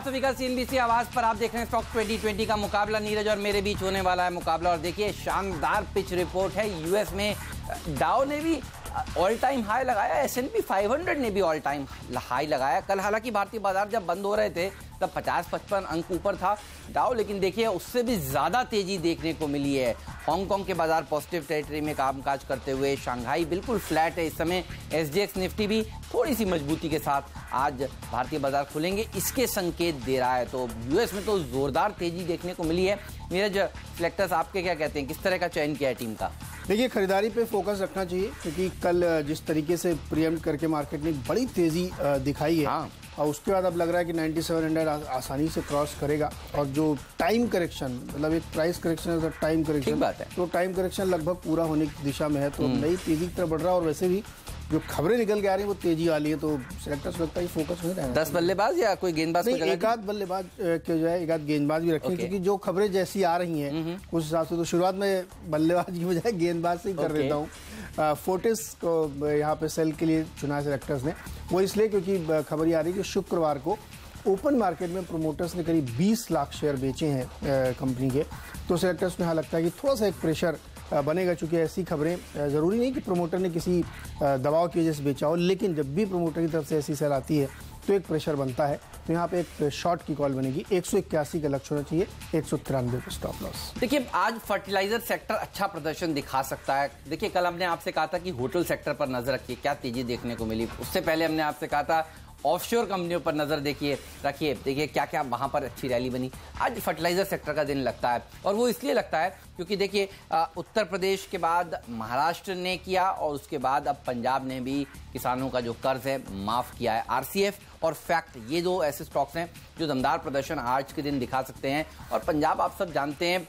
नमस्कार सभी का CNBC आवाज पर आप देख रहे हैं स्टॉक 2020 का मुकाबला। नीरज और मेरे बीच होने वाला है मुकाबला। और देखिए शानदार पिच रिपोर्ट है। यूएस में डाउ ने भी ऑल टाइम हाई लगाया, S&P 500 ने भी ऑल टाइम हाई लगाया। कल हालांकि भारतीय बाजार जब बंद हो रहे थे तब 50-55 अंक ऊपर था डाउ, लेकिन देखिए उससे भी ज्यादा तेजी देखने को मिली है। हांगकांग के बाजार पॉजिटिव टेरिटरी में कामकाज करते हुए, शंघाई बिल्कुल फ्लैट है इस समय। SGX निफ्टी भी थोड़ी सी मजबूती के साथ आज भारतीय बाजार खुलेंगे, इसके संकेत दे रहा है। तो यूएस में तो जोरदार तेजी देखने को मिली है। नीरज, सिलेक्टर्स आपके क्या कहते हैं, किस तरह का चयन किया है टीम का? देखिए, खरीदारी पे फोकस रखना चाहिए क्योंकि कल जिस तरीके से प्रीएम्प्ट करके मार्केट ने बड़ी तेजी दिखाई है। हाँ। और उसके बाद अब लग रहा है कि 9700 आसानी से क्रॉस करेगा। और जो टाइम करेक्शन, मतलब एक प्राइस करेक्शन है, टाइम करेक्शन, बात है। तो टाइम करेक्शन लगभग पूरा होने की दिशा में है। तो नई तेजी की तरफ बढ़ रहा है। और वैसे भी जो खबरें निकल के आ रही है वो तेजी वाली है, तो सिलेक्टर्स लगता है फोकस नहीं रहेगा। 10 बल्लेबाज या कोई गेंदबाज? नहीं, एक आध बल्लेबाज के जो है एक आध गेंदबाज भी रखें, क्योंकि जो खबरें जैसी आ रही हैं उस हिसाब से तो शुरुआत में बल्लेबाज की बजाय गेंदबाज से ही कर देता हूँ। फोर्टिस को यहाँ पे सेल के लिए चुना है सिलेक्टर्स ने। वो इसलिए क्योंकि खबर ये आ रही है कि शुक्रवार को ओपन मार्केट में प्रोमोटर्स ने करीब 20 लाख शेयर बेचे हैं कंपनी के। तो सिलेक्टर्स को यहाँ लगता है कि थोड़ा सा एक प्रेशर बनेगा, चूंकि ऐसी खबरें ज़रूरी नहीं कि प्रोमोटर ने किसी दबाव की वजह से बेचा हो, लेकिन जब भी प्रोमोटर की तरफ से ऐसी सेल आती है तो एक प्रेशर बनता है। तो यहाँ पे एक शॉर्ट की कॉल बनेगी। 181 का लक्ष्य होना चाहिए, 193 पे स्टॉप लॉस। देखिए, आज फर्टिलाइजर सेक्टर अच्छा प्रदर्शन दिखा सकता है। देखिए, कल हमने आपसे कहा था कि होटल सेक्टर पर नजर रखिए, क्या तेजी देखने को मिली। उससे पहले हमने आपसे कहा था ऑफशोर कंपनियों पर नजर रखिए। देखिए क्या क्या वहां पर अच्छी रैली बनी। आज फर्टिलाइजर सेक्टर का दिन लगता है, और वो इसलिए लगता है क्योंकि देखिए उत्तर प्रदेश के बाद महाराष्ट्र ने किया, और उसके बाद अब पंजाब ने भी किसानों का जो कर्ज है माफ किया है। RCF और फैक्ट, ये दो ऐसे स्टॉक्स हैं जो दमदार प्रदर्शन आज के दिन दिखा सकते हैं। और पंजाब आप सब जानते हैं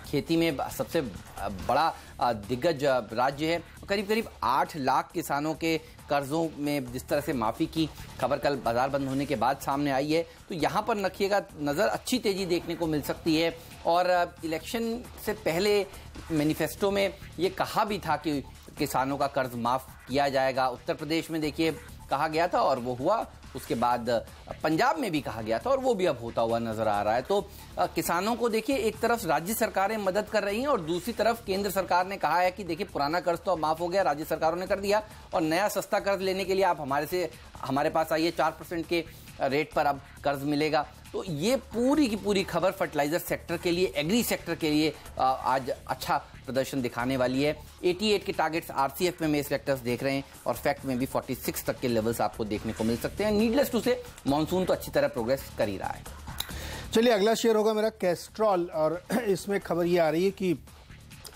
खेती में सबसे बड़ा दिग्गज राज्य है। करीब करीब 8 लाख किसानों के कर्जों में जिस तरह से माफी की खबर कल बाजार बंद होने के बाद सामने आई है, तो यहाँ पर रखिएगा नजर, अच्छी तेजी देखने को मिल सकती है। और इलेक्शन से पहले मैनिफेस्टो में ये कहा भी था कि किसानों का कर्ज माफ किया जाएगा। उत्तर प्रदेश में देखिए कहा गया था और वो हुआ, उसके बाद पंजाब में भी कहा गया था और वो भी अब होता हुआ नजर आ रहा है। तो किसानों को देखिए एक तरफ राज्य सरकारें मदद कर रही हैं और दूसरी तरफ केंद्र सरकार ने कहा है कि देखिए पुराना कर्ज तो अब माफ हो गया, राज्य सरकारों ने कर दिया, और नया सस्ता कर्ज लेने के लिए आप हमारे पास आइए, 4% के रेट पर अब कर्ज मिलेगा। तो ये पूरी की पूरी खबर फर्टिलाइजर सेक्टर के लिए, एग्री सेक्टर के लिए आज अच्छा प्रदर्शन दिखाने वाली है। 88 के टारगेट्स RCF में सिलेक्टर्स देख रहे हैं, और फैक्ट में भी 46 तक के लेवल्स आपको देखने को मिल सकते हैं। नीडलेस टू से मॉनसून तो अच्छी तरह प्रोग्रेस कर ही रहा है। चलिए, अगला शेयर होगा मेरा कैस्ट्रॉल। और इसमें खबर ये आ रही है कि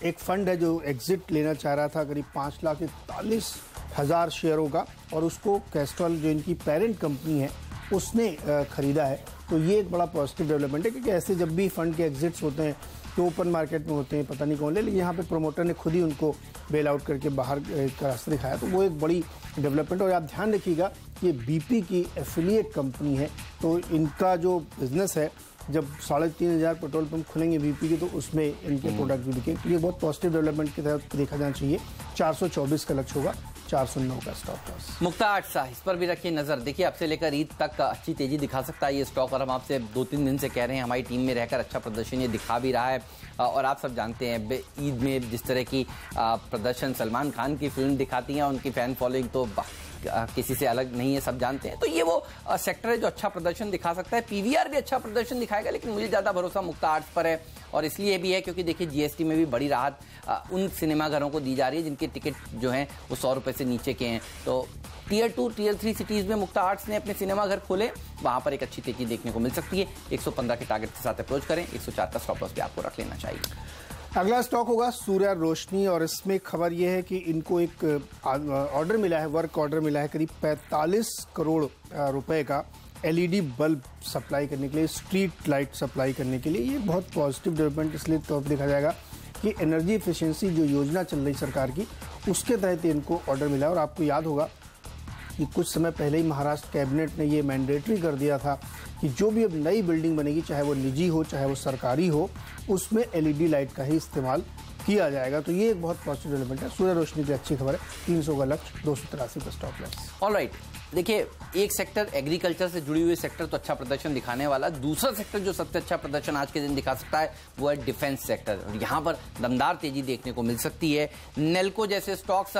एक फंड है जो एग्जिट लेना चाह रहा था करीब 5,41,000 शेयरों का, और उसको कैस्ट्रॉल जो इनकी पेरेंट कंपनी है उसने खरीदा है। तो ये एक बड़ा पॉजिटिव डेवलपमेंट है, क्योंकि ऐसे जब भी फंड के एग्जिट्स होते हैं तो ओपन मार्केट में होते हैं, पता नहीं कौन ले, लेकिन यहाँ पे प्रोमोटर ने खुद ही उनको बेल आउट करके बाहर का रास्ता दिखाया। तो वो एक बड़ी डेवलपमेंट। और आप ध्यान रखिएगा, ये BP की एफिलिएट कंपनी है, तो इनका जो बिजनेस है, जब 3,500 पेट्रोल पंप खुलेंगे BP के, तो उसमें इनके प्रोडक्ट भी बिकेंगे। ये बहुत पॉजिटिव डेवलपमेंट की तरफ देखा जाना चाहिए। 424 का लक्ष्य होगा, 409 का स्टॉप लॉस। मुक्ता आटसा, इस पर भी रखिए नजर। देखिए अब से लेकर ईद तक अच्छी तेजी दिखा सकता है ये स्टॉक, और हम आपसे 2-3 दिन से कह रहे हैं, हमारी टीम में रहकर अच्छा प्रदर्शन ये दिखा भी रहा है। और आप सब जानते हैं ईद में जिस तरह की प्रदर्शन सलमान खान की फिल्म दिखाती है, उनकी फैन फॉलोइंग तो किसी से अलग नहीं है, सब जानते हैं। तो ये वो सेक्टर है जो अच्छा प्रदर्शन दिखा सकता है। PVR भी अच्छा प्रदर्शन दिखाएगा, लेकिन मुझे ज्यादा भरोसा मुक्ता आर्ट्स पर है, और इसलिए भी है क्योंकि देखिए GST में भी बड़ी राहत उन सिनेमाघरों को दी जा रही है जिनके टिकट जो हैं वो 100 रुपए से नीचे के हैं। तो Tier 2, Tier 3 सिटीज में मुक्ता आर्ट्स ने अपने सिनेमाघर खोले, वहां पर एक अच्छी तेजी देखने को मिल सकती है। 115 के टारगेट के साथ अप्रोच करें, 104 का स्टॉप लॉस भी आपको रख लेना चाहिए। अगला स्टॉक होगा सूर्या रोशनी, और इसमें खबर यह है कि इनको एक ऑर्डर मिला है, वर्क ऑर्डर मिला है करीब 45 करोड़ रुपए का LED बल्ब सप्लाई करने के लिए, स्ट्रीट लाइट सप्लाई करने के लिए। ये बहुत पॉजिटिव डेवलपमेंट इसलिए तौर पर देखा जाएगा कि एनर्जी एफिशिएंसी जो योजना चल रही सरकार की, उसके तहत इनको ऑर्डर मिला है। और आपको याद होगा कि कुछ समय पहले ही महाराष्ट्र कैबिनेट ने ये मैंडेटरी कर दिया था कि जो भी अब नई बिल्डिंग बनेगी, चाहे वो निजी हो चाहे वो सरकारी हो, उसमें LED लाइट का ही इस्तेमाल किया जाएगा। तो ये एक बहुत पॉजिटिव डेवलपमेंट है। सूर्य रोशनी की अच्छी खबर है। 300 का लक्ष्य, 283 का स्टॉप लॉस। ऑलराइट, देखिए एक सेक्टर एग्रीकल्चर से जुड़ी हुई सेक्टर तो अच्छा प्रदर्शन दिखाने वाला, दूसरा सेक्टर जो सबसे अच्छा प्रदर्शन आज के दिन दिखा सकता है वो है डिफेंस सेक्टर। यहाँ पर दमदार तेजी देखने को मिल सकती है। नेल्को जैसे स्टॉक्स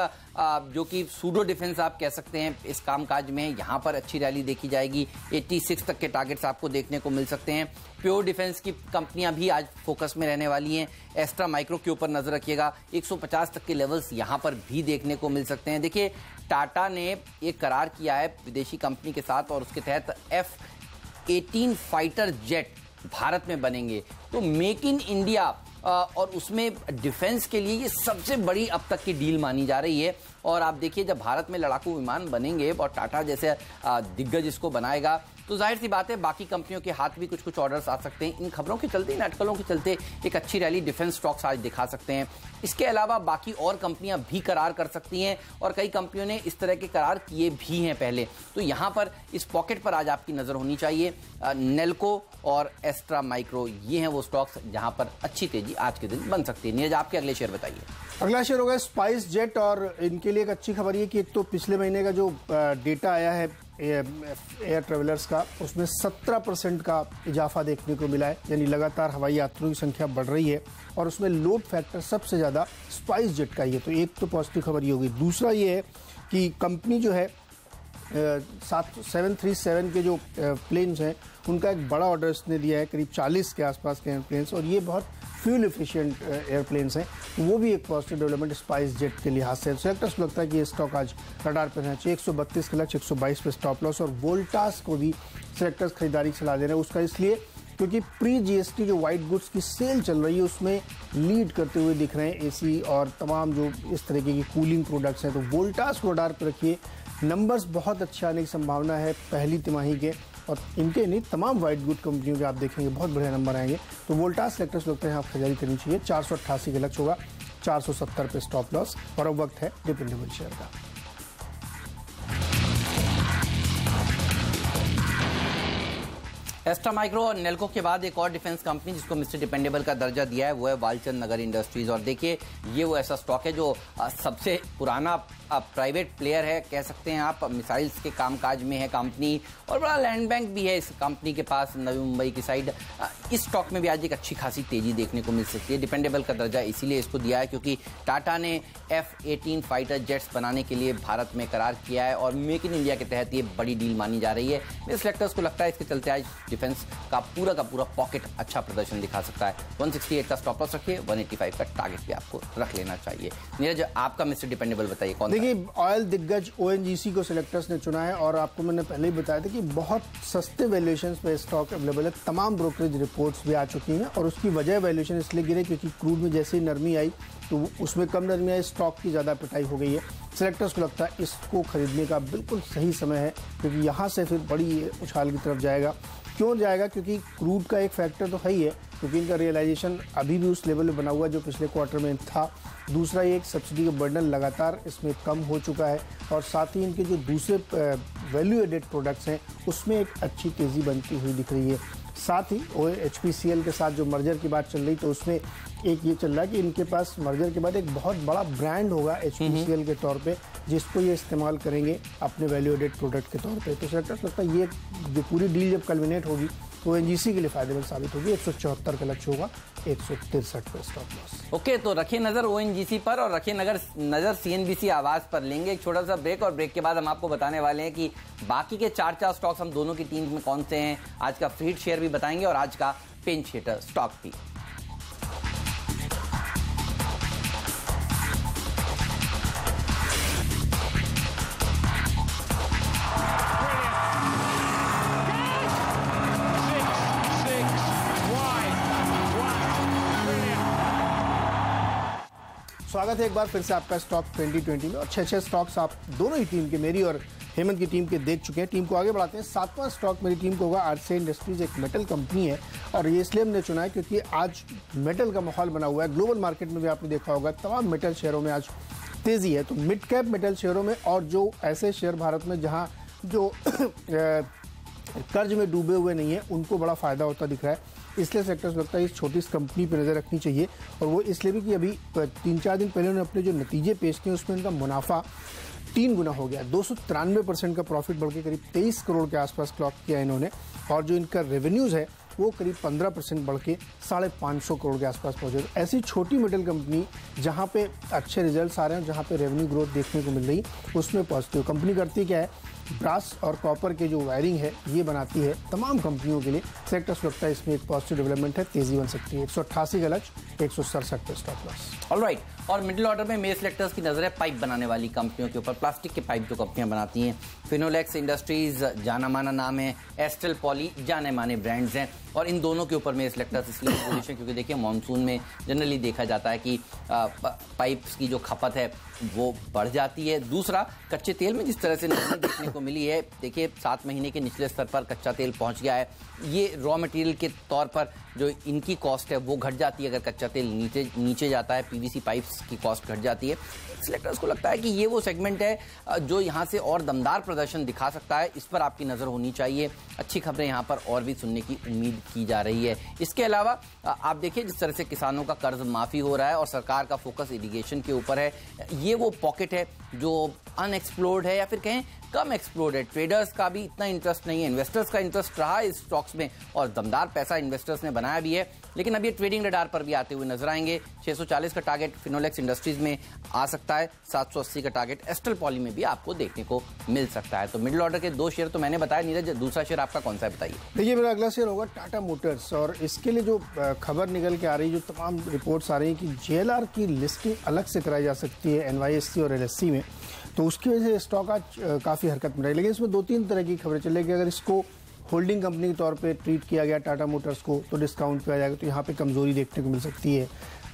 जो कि सूडो डिफेंस आप कह सकते हैं इस कामकाज में, यहाँ पर अच्छी रैली देखी जाएगी। 86 तक के टारगेट्स आपको देखने को मिल सकते हैं। प्योर डिफेंस की कंपनियां भी आज फोकस में रहने वाली हैं। एस्ट्रा माइक्रो के ऊपर नजर रखिएगा, 150 तक के लेवल्स यहां पर भी देखने को मिल सकते हैं। देखिए टाटा ने एक करार किया है विदेशी कंपनी के साथ और उसके तहत F-18 फाइटर जेट भारत में बनेंगे। तो मेक इन इंडिया और उसमें डिफेंस के लिए ये सबसे बड़ी अब तक की डील मानी जा रही है। और आप देखिए जब भारत में लड़ाकू विमान बनेंगे और टाटा जैसे दिग्गज इसको बनाएगा तो जाहिर सी बात है बाकी कंपनियों के हाथ भी कुछ कुछ ऑर्डर्स आ सकते हैं। इन खबरों के चलते, इन अटकलों के चलते एक अच्छी रैली डिफेंस स्टॉक्स आज दिखा सकते हैं। इसके अलावा बाकी और कंपनियां भी करार कर सकती हैं और कई कंपनियों ने इस तरह के करार किए भी हैं पहले। तो यहां पर इस पॉकेट पर आज आपकी नजर होनी चाहिए। नेल्को और एस्ट्रा माइक्रो ये हैं वो स्टॉक्स जहां पर अच्छी तेजी आज के दिन बन सकती है। नीरज आपके अगले शेयर बताइए। अगला शेयर होगा स्पाइस जेट और इनके लिए एक अच्छी खबर ये कि एक तो पिछले महीने का जो डेटा आया है एयर ट्रेवलर्स का, उसमें 17% का इजाफा देखने को मिला है। यानी लगातार हवाई यात्रियों की संख्या बढ़ रही है और उसमें लोड फैक्टर सबसे ज़्यादा स्पाइस जेट का ही है। तो एक तो पॉजिटिव खबर ये होगी। दूसरा ये है कि कंपनी जो है 737 के जो प्लेन्स हैं उनका एक बड़ा ऑर्डर इसने दिया है, करीब 40 के आसपास के एयरप्लेन्स, और ये बहुत फ्यूल एफिशिएंट एयरप्लेन्स हैं। वो भी एक पॉजिटिव डेवलपमेंट स्पाइस जेट के लिहाज से। सेलेक्टर्स को लगता है कि ये स्टॉक आज रडार पर रहना चाहिए। 132 के लक्ष्य, 122 पे स्टॉप लॉस। और वोल्टास को भी सेलेक्टर्स खरीदारी की सलाह दे रहे हैं। उसका इसलिए क्योंकि प्री GST जो वाइट गुड्स की सेल चल रही है उसमें लीड करते हुए दिख रहे हैं एसी और तमाम जो इस तरीके की कूलिंग प्रोडक्ट्स हैं। तो वोल्टास को रडार पर रखिए। नंबर्स बहुत अच्छे आने की संभावना है पहली तिमाही के, और इनके नहीं तमाम वाइट गुड कंपनियों के आप देखेंगे बहुत बढ़िया नंबर आएंगे। तो वोल्टास सेक्टर्स लगते हैं आप खरीदारी करनी चाहिए। 488 के लक्ष्य होगा, 470 पे स्टॉप लॉस। और अब वक्त है डिपेंडेबल शेयर का। एस्ट्रा माइक्रो और नेल्को के बाद एक और डिफेंस कंपनी जिसको मिस्टर डिपेंडेबल का दर्जा दिया है वो है वालचंद नगर इंडस्ट्रीज। और देखिए ये वो ऐसा स्टॉक है जो सबसे पुराना प्राइवेट प्लेयर है कह सकते हैं आप, मिसाइल्स के कामकाज में है कंपनी और बड़ा लैंड बैंक भी है इस कंपनी के पास नवी मुंबई की साइड। इस स्टॉक में भी आज एक अच्छी खासी तेजी देखने को मिल सकती है। डिपेंडेबल का दर्जा इसीलिए इसको दिया है क्योंकि टाटा ने F-18 फाइटर जेट्स बनाने के लिए भारत में करार किया है और मेक इन इंडिया के तहत ये बड़ी डील मानी जा रही है। मेरे सेलेक्टर्स को लगता है इसके चलते आज डिफेंस का पूरा पॉकेट अच्छा प्रदर्शन दिखा सकता है। 168 का स्टॉप लॉस रखिए, 185 का टारगेट भी आपको रख लेना चाहिए। नीरज आपका मिस्टर डिपेंडेबल बताइए कौन। देखिए ऑयल दिग्गज ONGC को सिलेक्टर्स ने चुना है और आपको मैंने पहले ही बताया था कि बहुत सस्ते वैल्यूएशन पे स्टॉक अवेलेबल है। तमाम ब्रोकरेज रिपोर्ट्स भी आ चुकी हैं और उसकी वजह वैल्यूएशन इसलिए गिरे क्योंकि क्रूड में जैसे ही नरमी आई तो उसमें कम नरमी आई, स्टॉक की ज़्यादा पिटाई हो गई है। सिलेक्टर्स को लगता है इसको खरीदने का बिल्कुल सही समय है क्योंकि यहाँ से फिर बड़ी उछाल की तरफ जाएगा। क्यों जाएगा? क्योंकि क्रूड का एक फैक्टर तो है ही है क्योंकि इनका रियलाइजेशन अभी भी उस लेवल पे बना हुआ है जो पिछले क्वार्टर में था। दूसरा ये एक सब्सिडी का बर्डन लगातार इसमें कम हो चुका है और साथ ही इनके जो दूसरे वैल्यू एडेड प्रोडक्ट्स हैं उसमें एक अच्छी तेज़ी बनती हुई दिख रही है। साथ ही HPCL के साथ जो मर्जर की बात चल रही तो उसमें एक ये चल रहा है कि इनके पास मर्जर के बाद एक बहुत बड़ा ब्रांड होगा HPCL के तौर पे जिसको ये इस्तेमाल करेंगे अपने वैल्यू एडेड प्रोडक्ट के तौर पे। तो सेक्टर्स लगता है ये जो पूरी डील जब कल्मिनेट होगी तो ONGC के लिए फायदेमंद साबित होगी। 174 का लक्ष्य होगा, 163 पे स्टॉप लॉस। ओके, तो रखिए नजर ONGC पर और रखिए नजर CNBC आवाज पर। लेंगे एक छोटा सा ब्रेक और ब्रेक के बाद हम आपको बताने वाले हैं कि बाकी के 4 स्टॉक्स हम दोनों की टीम में कौन से हैं। आज का फ्रीड शेयर भी बताएंगे और आज का पिंच हिटर स्टॉक भी। स्वागत है एक बार फिर से आपका स्टॉक 2020 में और 6 स्टॉक्स आप दोनों ही टीम के, मेरी और हेमंत की टीम के देख चुके हैं। टीम को आगे बढ़ाते हैं। 7वां स्टॉक मेरी टीम को होगा आरसीआई इंडस्ट्रीज। एक मेटल कंपनी है और ये इसलिए हमने चुना है क्योंकि आज मेटल का माहौल बना हुआ है। ग्लोबल मार्केट में भी आपने देखा होगा तमाम मेटल शेयरों में आज तेजी है। तो मिड कैप मेटल शेयरों में और जो ऐसे शेयर भारत में जहाँ जो कर्ज में डूबे हुए नहीं है उनको बड़ा फायदा होता दिख रहा है। इसलिए सेक्टर्स लगता है इस छोटी कंपनी पर नजर रखनी चाहिए। और वो इसलिए भी कि अभी 3-4 दिन पहले उन्होंने अपने जो नतीजे पेश किए उसमें इनका मुनाफा 3 गुना हो गया, 293% का प्रॉफिट बढ़ के करीब 23 करोड़ के आसपास क्लॉक किया इन्होंने। और जो इनका रेवेन्यूज है वो करीब 15% बढ़ के 550 करोड़ के आसपास पहुंचे। ऐसी छोटी मिडिल कंपनी जहां पे अच्छे रिजल्ट्स आ रहे हैं, जहां पे रेवेन्यू ग्रोथ देखने को मिल रही, उसमें पॉजिटिव। कंपनी करती क्या है, ब्रास और कॉपर के जो वायरिंग है ये बनाती है तमाम कंपनियों के लिए। सेक्टर्स लगता है इसमें एक पॉजिटिव डेवलपमेंट है, तेजी बन सकती है। 188 का लक्ष्य, 167 पे स्टॉप लॉस। ऑलराइट, और मिडिल ऑर्डर में मेरे सेलेक्टर्स की नजर है पाइप बनाने वाली कंपनियों के ऊपर। प्लास्टिक के पाइप जो कंपनियां बनाती हैं, फिनोलेक्स इंडस्ट्रीज जाना माना नाम है, एस्टेल पॉली जाने माने ब्रांड्स हैं, और इन दोनों के ऊपर मेरे सेलेक्टर्स इसलिए पोजीशन क्योंकि देखिए मानसून में जनरली देखा जाता है कि पाइप्स की जो खपत है वो बढ़ जाती है। दूसरा, कच्चे तेल में जिस तरह से नरमी देखने को मिली है, देखिए 7 महीने के निचले स्तर पर कच्चा तेल पहुंच गया है। ये रॉ मटेरियल के तौर पर जो इनकी कॉस्ट है वो घट जाती है। अगर कच्चा तेल नीचे जाता है, पीवीसी पाइप्स की कॉस्ट घट जाती है। सेलेक्टर्स को लगता है कि ये वो सेगमेंट है जो यहाँ से और दमदार प्रदर्शन दिखा सकता है, इस पर आपकी नज़र होनी चाहिए। अच्छी खबरें यहाँ पर और भी सुनने की उम्मीद की जा रही है। इसके अलावा आप देखिए जिस तरह से किसानों का कर्ज माफ़ी हो रहा है और सरकार का फोकस इरिगेशन के ऊपर है, ये वो पॉकेट है जो अनएक्सप्लोर्ड है या फिर कहें कम एक्सप्लोर्ड है। ट्रेडर्स का भी इतना इंटरेस्ट नहीं है, इन्वेस्टर्स का इंटरेस्ट रहा है इस स्टॉक्स में और दमदार पैसा इन्वेस्टर्स ने बनाया भी है, लेकिन अब ये ट्रेडिंग रडार पर भी आते हुए नजर आएंगे। 640 का टारगेट फिनोलेक्स इंडस्ट्रीज में आ सकता है, 780 का टारगेट एस्टेल पॉली में भी आपको देखने को मिल सकता है। तो मिडिल ऑर्डर के 2 शेयर तो मैंने बताया। नीरज, दूसरा शेयर आपका कौन सा है बताइए? देखिए, मेरा अगला शेयर होगा टाटा मोटर्स, और इसके लिए जो खबर निकल के आ रही है, जो तमाम रिपोर्ट्स आ रही है कि JLR की लिस्टिंग अलग से कराई जा सकती है NYSE और LSE में, तो उसकी वजह से स्टॉक आज काफ़ी हरकत में रही। लेकिन इसमें 2-3 तरह की खबरें चले कि अगर इसको होल्डिंग कंपनी के तौर पे ट्रीट किया गया टाटा मोटर्स को तो डिस्काउंट किया जाएगा, तो यहाँ पे कमजोरी देखने को मिल सकती है।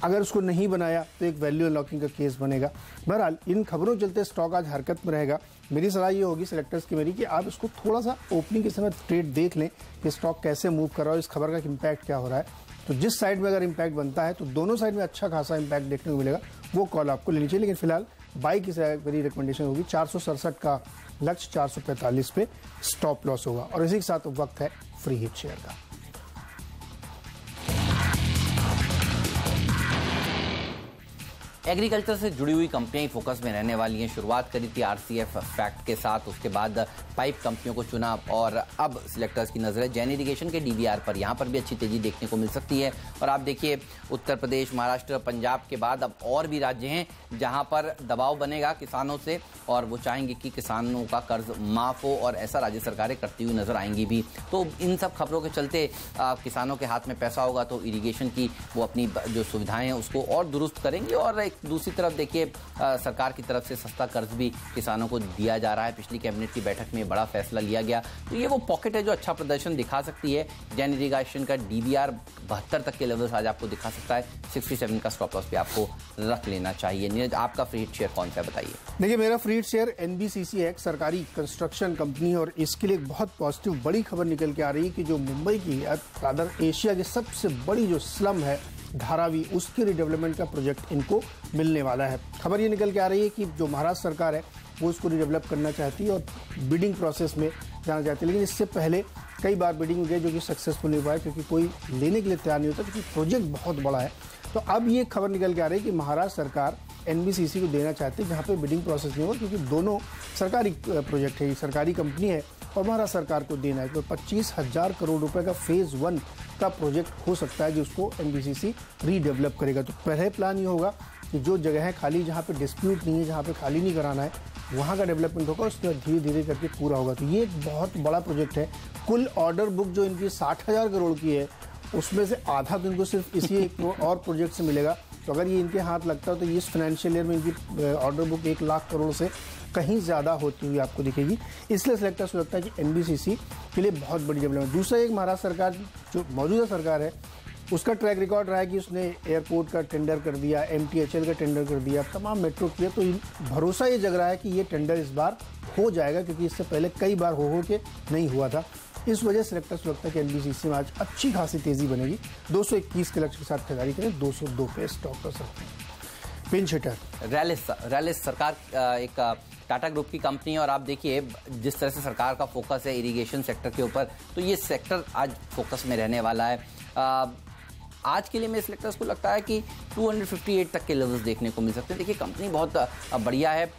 अगर उसको नहीं बनाया तो एक वैल्यू अनलॉकिंग का केस बनेगा। बहरहाल इन खबरों चलते स्टॉक आज हरकत में रहेगा। मेरी सलाह ये होगी सेलेक्टर्स की मेरी कि आप इसको थोड़ा सा ओपनिंग के समय ट्रेड देख लें कि स्टॉक कैसे मूव कर रहा है, इस खबर का इम्पैक्ट क्या हो रहा है। तो जिस साइड में अगर इम्पैक्ट बनता है तो दोनों साइड में अच्छा खासा इम्पैक्ट देखने को मिलेगा, वो कॉल आपको लेनी चाहिए। लेकिन फिलहाल बाई की मेरी रिकमेंडेशन होगी 467 का लक्ष्य, 445 पे स्टॉप लॉस होगा। और इसी के साथ वक्त है फ्री हिट शेयर का। एग्रीकल्चर से जुड़ी हुई कंपनियां ही फोकस में रहने वाली हैं। शुरुआत करी थी RCF फैक्ट के साथ, उसके बाद पाइप कंपनियों को चुना और अब सिलेक्टर्स की नजर है जैन इरिगेशन के DBR पर। यहाँ पर भी अच्छी तेजी देखने को मिल सकती है। और आप देखिए उत्तर प्रदेश, महाराष्ट्र, पंजाब के बाद अब और भी राज्य हैं जहाँ पर दबाव बनेगा किसानों से और वो चाहेंगे कि किसानों का कर्ज माफ हो, और ऐसा राज्य सरकारें करती हुई नजर आएंगी भी। तो इन सब खबरों के चलते किसानों के हाथ में पैसा होगा तो इरिगेशन की वो अपनी जो सुविधाएं हैं उसको और दुरुस्त करेंगे। और एक दूसरी तरफ देखिए सरकार की तरफ से सस्ता कर्ज भी किसानों को दिया जा रहा है। पिछली कैबिनेट की बैठक में बड़ा फैसला लिया गया। तो ये वो पॉकेट है जो अच्छा प्रदर्शन दिखा सकती है। जैन इरिगेशन का DBR 72 तक के लेवल्स आज आपको दिखा सकता है। 67 का स्टॉप लॉस भी आपको रख लेना चाहिए। नीरज, आपका फ्री हिट शेयर कौन सा है बताइए? देखिए, मेरा फ्री हिट शेयर NBCC है, सरकारी कंस्ट्रक्शन कंपनी, और इसके लिए एक बहुत पॉजिटिव बड़ी खबर निकल के आ रही है कि जो मुंबई की रादर एशिया की सबसे बड़ी जो स्लम है धारावी, उसके रिडेवलपमेंट का प्रोजेक्ट इनको मिलने वाला है। खबर ये निकल के आ रही है कि जो महाराष्ट्र सरकार है वो उसको रिडेवलप करना चाहती है और बिडिंग प्रोसेस में जाना चाहती है। लेकिन इससे पहले कई बार बिडिंग गई जो कि सक्सेसफुल नहीं हुआ है, क्योंकि कोई लेने के लिए तैयार नहीं होता, क्योंकि प्रोजेक्ट बहुत बड़ा है। तो अब ये खबर निकल के आ रही है कि महाराष्ट्र सरकार NBCC को देना चाहती है जहाँ पे बिडिंग प्रोसेस नहीं होगा, क्योंकि दोनों सरकारी प्रोजेक्ट है, सरकारी कंपनी है और महाराष्ट्र सरकार को देना है। तो 25,000 करोड़ रुपए का फेज 1 का प्रोजेक्ट हो सकता है जिसको NBCC रीडेवलप करेगा। तो पहले प्लान ये होगा कि जो जगह है खाली, जहाँ पे डिस्प्यूट नहीं है, जहाँ पे खाली नहीं कराना है, वहाँ का डेवलपमेंट होगा, उसके बाद धीरे धीरे करके पूरा होगा। तो ये एक बहुत बड़ा प्रोजेक्ट है। कुल ऑर्डर बुक जो इनकी 60,000 करोड़ की है, उसमें से आधा तो इनको सिर्फ इसी एक और प्रोजेक्ट से मिलेगा। तो अगर ये इनके हाथ लगता है तो इस फाइनेंशियल ईयर में इनकी ऑर्डर बुक 1 लाख करोड़ से कहीं ज़्यादा होती हुई आपको दिखेगी। इसलिए सेलेक्टर्स को लगता है कि NBCC के लिए बहुत बड़ी डेवलपमेंट। दूसरा, एक महाराष्ट्र सरकार जो मौजूदा सरकार है उसका ट्रैक रिकॉर्ड रहा है कि उसने एयरपोर्ट का टेंडर कर दिया, MTHL का टेंडर कर दिया, तमाम मेट्रो किया। तो भरोसा ये जग रहा है कि ये टेंडर इस बार हो जाएगा, क्योंकि इससे पहले कई बार हो के नहीं हुआ था। इस वजह से सेलेक्टर्स को लगता है कि NBCC में आज अच्छी खासी तेजी बनेगी। 221 के लक्ष्य के साथ खरीदारी करें, 202 पे स्टॉप कर सकते हैं। पिंच हिटर रैलिस सरकार एक टाटा ग्रुप की कंपनी है और आप देखिए जिस तरह से सरकार का फोकस है इरिगेशन सेक्टर के ऊपर, तो ये सेक्टर आज फोकस में रहने वाला है। आज के लिए मेरे सेलेक्टर्स को लगता है कि 258 तक के लेवल्स देखने को मिल सकते हैं। देखिए कंपनी बहुत बढ़िया है।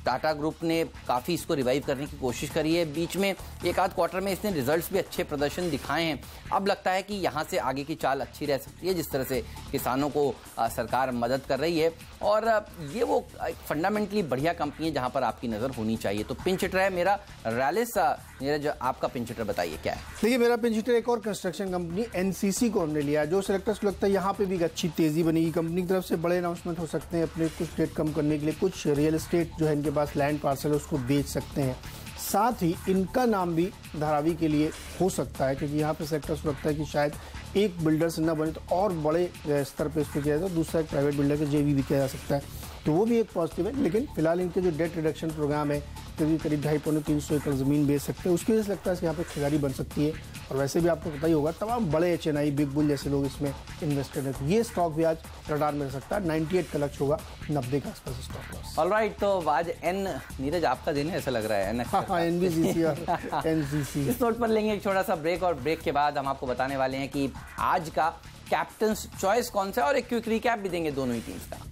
टाटा ग्रुप ने काफ़ी इसको रिवाइव करने की कोशिश करी है। बीच में एक आध क्वार्टर में इसने रिजल्ट्स भी अच्छे प्रदर्शन दिखाए हैं। अब लगता है कि यहाँ से आगे की चाल अच्छी रह सकती है, जिस तरह से किसानों को सरकार मदद कर रही है। और ये वो फंडामेंटली बढ़िया कंपनी है जहाँ पर आपकी नज़र होनी चाहिए। तो पिंच हिटर है मेरा रैलिस। नीरज, आपका पिंच हिटर बताइए क्या है? देखिए मेरा पिंच हिटर एक और कंस्ट्रक्शन कंपनी एनसीसी को हमने लिया। जो सेलेक्टर्स को लगता है यहाँ पे भी एक अच्छी तेजी बनेगी, कंपनी की तरफ से बड़े अनाउंसमेंट हो सकते हैं अपने कुछ डेट कम करने के लिए, कुछ रियल एस्टेट जो है इनके पास लैंड पार्सल उसको बेच सकते हैं। साथ ही इनका नाम भी धारावी के लिए हो सकता है, क्योंकि यहाँ पे सेक्टर्स को लगता है कि शायद एक बिल्डर से न बने तो और बड़े स्तर पे इस पर किया जाए, तो दूसरा एक प्राइवेट बिल्डर के जेवी भी किया जा सकता है, तो वो भी एक पॉजिटिव है। लेकिन फिलहाल इनके जो डेट रिडक्शन प्रोग्राम है, क्योंकि करीब 250-300 एकड़ ज़मीन बेच सकते हैं, उसकी वजह से लगता है कि यहाँ पे खरीदारी बन सकती है। और वैसे भी आपको पता ही होगा तमाम बड़े चेन्नई बिग बुल जैसे लोग इसमें इन्वेस्टेड हैं, तो ये स्टॉक भी आज रडार में रह सकता है। 98 का लक्ष्य होगा, 90 के आसपास स्टॉक लॉस। ऑलराइट, तो आज नीरज आपका दिन है ऐसा लग रहा है। हाँ, एनबीसीसी और एनसीसी। इस नोट पर लेंगे एक छोटा सा ब्रेक और ब्रेक के बाद हम आपको बताने वाले हैं कि आज का कैप्टन्स चॉइस कौन सा है और एक क्विक रिकैप भी देंगे दोनों ही टीम्स का।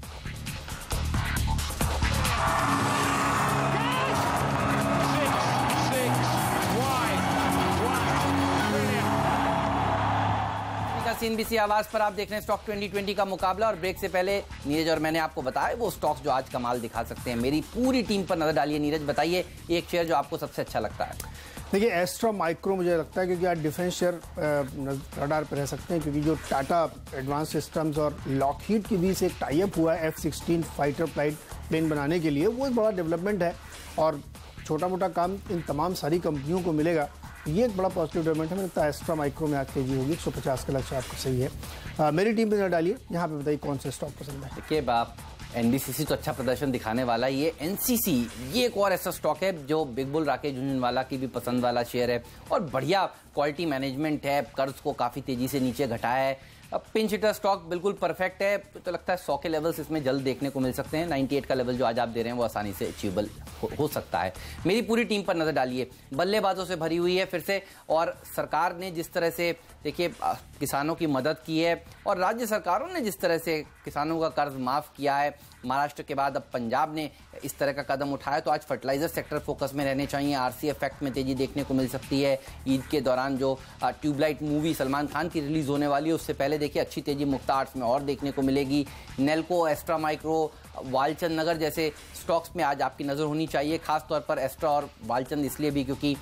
सीएनबीसी आवाज पर आप देख रहे हैं स्टॉक 2020 का मुकाबला। और ब्रेक से पहले नीरज और मैंने आपको बताया वो स्टॉक्स जो आज कमाल दिखा सकते हैं। मेरी पूरी टीम पर नजर डालिए। नीरज बताइए एक शेयर जो आपको सबसे अच्छा लगता है। देखिए एस्ट्रा माइक्रो मुझे लगता है क्योंकि आज डिफेंस शेयर रडार पर रह सकते हैं, क्योंकि जो टाटा एडवांस सिस्टम्स और लॉकहीड के बीच एक टाई अप हुआ है F-16 फाइटर प्लेन बनाने के लिए, वो एक बड़ा डेवलपमेंट है और छोटा मोटा काम इन तमाम सारी कंपनियों को मिलेगा। ये एक बड़ा पॉजिटिव डेवलपमेंट है। मुझे लगता है एस्ट्रा माइक्रो में आज तेजी होगी। 150 का लक्ष्य आपको सही है। मेरी टीम पे नजर डालिए, यहाँ पे बताइए कौन सा स्टॉक पसंद है। देखिए बाप, एनबीसीसी तो अच्छा प्रदर्शन दिखाने वाला है। ये एनसीसी ये एक और ऐसा स्टॉक है जो बिग बुल राकेश झुनझुनवाला की भी पसंद वाला शेयर है और बढ़िया क्वालिटी मैनेजमेंट है। कर्ज को काफ़ी तेजी से नीचे घटाया है। अब पिंच हिटर स्टॉक बिल्कुल परफेक्ट है। तो लगता है 100 के लेवल्स इसमें जल्द देखने को मिल सकते हैं। 98 का लेवल जो आज आप दे रहे हैं वो आसानी से अचीवेबल हो सकता है। मेरी पूरी टीम पर नजर डालिए, बल्लेबाजों से भरी हुई है फिर से। और सरकार ने जिस तरह से देखिए किसानों की मदद की है और राज्य सरकारों ने जिस तरह से किसानों का कर्ज माफ किया है, महाराष्ट्र के बाद अब पंजाब ने इस तरह का कदम उठाया, तो आज फर्टिलाइजर सेक्टर फोकस में रहने चाहिए। आरसी इफेक्ट में तेजी देखने को मिल सकती है। ईद के दौरान जो ट्यूबलाइट मूवी सलमान खान की रिलीज होने वाली है उससे पहले देखिए अच्छी तेजी मुक्ता आर्ट्स में और देखने को मिलेगी। नेल्को, एस्ट्रा माइक्रो, वालचंद नगर जैसे स्टॉक्स में आज आपकी नज़र होनी चाहिए। खासतौर पर एस्ट्रा और वालचंद इसलिए भी क्योंकि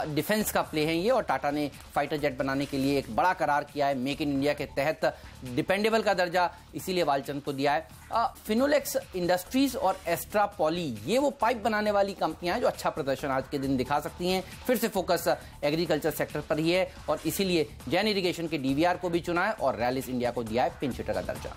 डिफेंस का प्ले है ये और टाटा ने फाइटर जेट बनाने के लिए एक बड़ा करार किया है। मेक इन इंडिया के तहत डिपेंडेबल का दर्जा इसीलिए वालचंद को दिया है। फिनोलेक्स इंडस्ट्रीज और एस्ट्रा पॉली ये वो पाइप बनाने वाली कंपनियां हैं जो अच्छा प्रदर्शन आज के दिन दिखा सकती हैं। फिर से फोकस एग्रीकल्चर सेक्टर पर ही है और इसीलिए जैन इरिगेशन के डीवीआर को भी चुना है और रैलिस इंडिया को दिया है पिंच हिटर का दर्जा।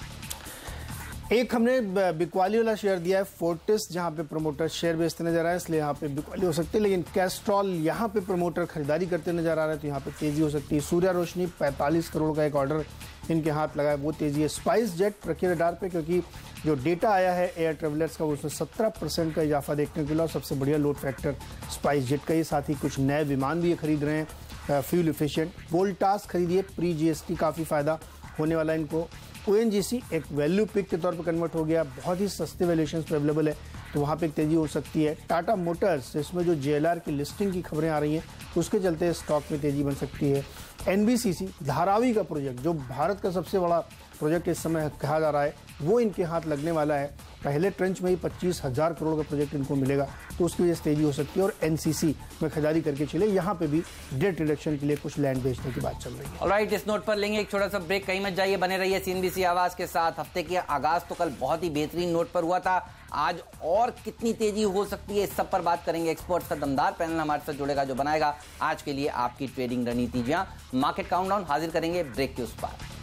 एक हमने बिकवाली वाला शेयर दिया है फोर्टिस, जहां पे प्रमोटर शेयर बेचते नजर आ रहे हैं, इसलिए यहाँ पे बिकवाली हो सकती है। लेकिन कैस्ट्रॉल यहाँ पे प्रमोटर खरीदारी करते नजर आ रहे हैं, तो यहाँ पे तेजी हो सकती है। सूर्या रोशनी 45 करोड़ का एक ऑर्डर इनके हाथ लगा है, वो तेजी है। स्पाइस जेट रखिए रडार पे, क्योंकि जो डेटा आया है एयर ट्रेवलर्स का उसमें 17% का इजाफा देखने को मिला और सबसे बढ़िया लोड फैक्टर स्पाइस जेट का ही। साथ ही कुछ नए विमान भी ये खरीद रहे हैं फ्यूल इफिशिएंट। वोल्टास खरीदिए, प्री जीएसटी काफ़ी फायदा होने वाला है इनको। ONGC एक वैल्यू पिक के तौर पर कन्वर्ट हो गया, बहुत ही सस्ते वैल्यूएशन पे अवेलेबल है, तो वहाँ पे एक तेजी हो सकती है। टाटा मोटर्स, इसमें जो JLR की लिस्टिंग की खबरें आ रही हैं उसके चलते स्टॉक में तेजी बन सकती है। NBCC धारावी का प्रोजेक्ट जो भारत का सबसे बड़ा प्रोजेक्ट इस समय कहा जा रहा है, वो इनके हाथ लगने वाला है। पहले ट्रेंच में ही 25,000 करोड़ का प्रोजेक्ट इनको मिलेगा, तो उसकी वजह से तेजी हो सकती है। और NCC में खरीदारी करके चले, यहाँ पे भी डेट रिडक्शन के लिए कुछ लैंड बेचने की बात चल रही है। ऑलराइट, इस नोट पर लेंगे एक छोटा सा ब्रेक, कहीं मत जाइए, बने रहिए CNBC आवाज के साथ। हफ्ते के आगाज तो कल बहुत ही बेहतरीन नोट पर हुआ था, आज और कितनी तेजी हो सकती है इस सब पर बात करेंगे। एक्सपर्ट्स का दमदार पैनल हमारे साथ जुड़ेगा जो बनाएगा आज के लिए आपकी ट्रेडिंग रणनीति। जहां मार्केट काउंटडाउन हाजिर करेंगे ब्रेक के उस पार।